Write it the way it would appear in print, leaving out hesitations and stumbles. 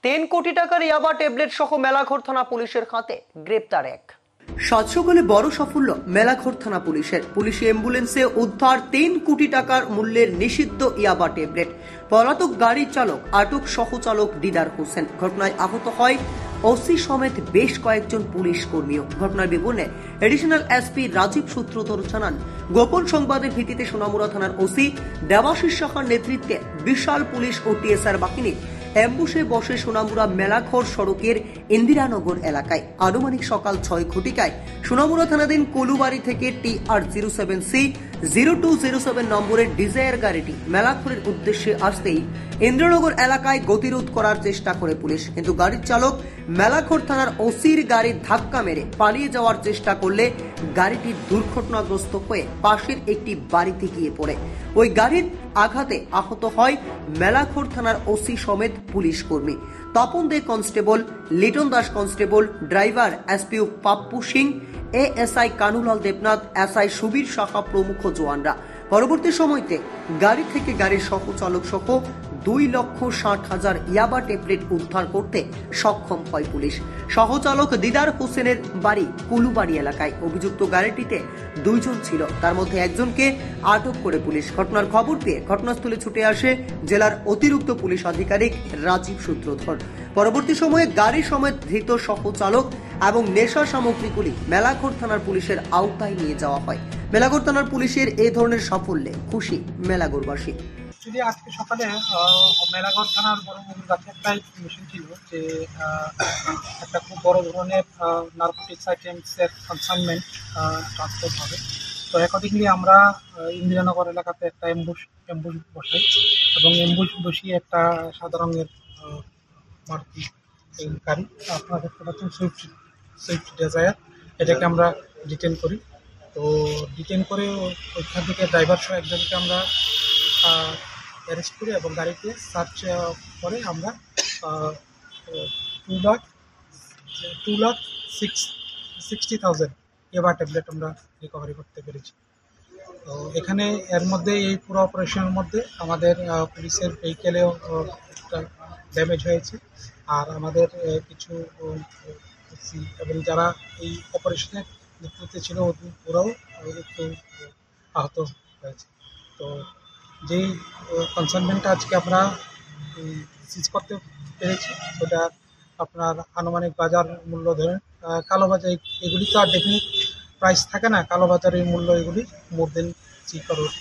3 কোটি টাকার ইয়াবা ট্যাবলেট সহ মেলাঘর থানা পুলিশের হাতে গ্রেপ্তার এক। সাত সকালে বড় সাফল্য মেলাঘর থানা পুলিশের। পুলিশ অ্যাম্বুলেন্সে উদ্ধার 3 কোটি টাকার মূল্যের নিষিদ্ধ ইয়াবা ট্যাবলেট। পলাতক গাড়ির চালক আটক সহচালক দিদার হোসেন। ঘটনায় আহত হয় ওসি সমেত বেশ কয়েকজন পুলিশ কর্মীও। ঘটনার বিবরণে এডিশনাল এসপি রাজীব সূত্রধর জানান, গোপন সংবাদের ভিত্তিতে সোনামুড়া থানার ওসি দেবাশিস সাহার নেতৃত্বে বিশাল পুলিশ ও টিএসআর বাহিনী অ্যাম্বুশে বসে সোনামুড়া মেলাঘর সড়কের ইন্দিরানগর এলাকায়। আনুমানিক সকাল 6 ঘটিকায় সোনামুড়া থানাধীন কলুবাড়ি থেকে TR07C0207 নম্বরের ডিজায়ার গাড়িটি মেলাঘরের উদ্দেশ্যে আসতেই ইন্দ্রনগর এলাকায় গতিরোধ করার চেষ্টা করে পুলিশ, কিন্তু গাড়ির চালক মেলাঘর থানার ওসির গাড়ির ধাক্কা মেরে পালিয়ে যাওয়ার চেষ্টা করলে গাড়িটি দুর্ঘটনাগ্রস্ত হয়ে পাশের একটি বাড়িতে গিয়ে পড়ে। ওই গাড়ির আঘাতে আহত হয় মেলাঘর থানার ওসি সমেত পুলিশ কর্মী Tapan De constable, Liton Das constable, driver SPO Pappu Singh, ASI Kanulal Debnath, SI Subir Saha প্রমুখ জওয়ানরা। পরবর্তী সময়তে গাড়ি থেকে গাড়ির সহচালক সহ 2,60,000 ইয়াবা ট্যাবলেট উদ্ধার করতে সক্ষম হয় পুলিশ। সহচালক দিদার হোসেনের বাড়ি কুলুবাড়ি এলাকায়। অভিযুক্ত গাড়িটিতে 2 জন ছিল, তার মধ্যে একজনকে আটক করে পুলিশ। ঘটনার খবর পেয়ে ঘটনাস্থলে ছুটে আসে জেলার অতিরিক্ত পুলিশ আধিকারিক রাজীব সূত্রধর। পরবর্তী সময়ে গাড়ি সমেত ধৃত সহচালক এবং নেশা সামগ্রীগুলি মেলাঘর থানার পুলিশের আওতায় নিয়ে যাওয়া হয়। মেলাঘর থানার পুলিশের এই ধরনের সাফল্যে খুশি মেলাঘরবাসী। আজকে সকালে মেলাঘর থানার বড় কাছে একটা ইনফরমেশন ছিল যে একটা খুব বড় ধরনের নার্কোটিক্স আইটেমসের কনসাইনমেন্ট ট্রান্সপোর্ট হবে। তো অ্যাকর্ডিংলি আমরা ইন্দিরানগর এলাকাতে একটা অ্যাম্বুশ বসাই এবং অ্যাম্বুশ বসিয়ে একটা সাদা রঙের মারুতি গাড়ি, আপনারা দেখতে পাচ্ছেন সুইফট ডিজায়ার, এটাকে আমরা ডিটেন করি। তো ডিটেন করে ওইখান থেকে ড্রাইভার সহ একজনকে আমরা অ্যারেস্ট করি এবং গাড়িতে সার্চ করে আমরা 2,60,000 ইয়াবা ট্যাবলেট আমরা রিকভারি করতে পেরেছি। তো এখানে এর মধ্যে এই পুরো অপারেশনের মধ্যে আমাদের পুলিশের ভেহিকেলেও একটা ড্যামেজ হয়েছে, আর আমাদের কিছু এবং যারা এই অপারেশনের নেতৃত্বে ছিল ওরাও একটু আহত হয়েছে। তো যেই কনসাইনমেন্টটা আজকে আমরা সিজ করতে পেরেছি ওটা আপনার আনুমানিক বাজার মূল্য ধরেন, কালোবাজার এগুলি তো আর ডেফিনিট প্রাইস থাকে না, কালোবাজারের মূল্য এগুলি মোর দেন 3 crore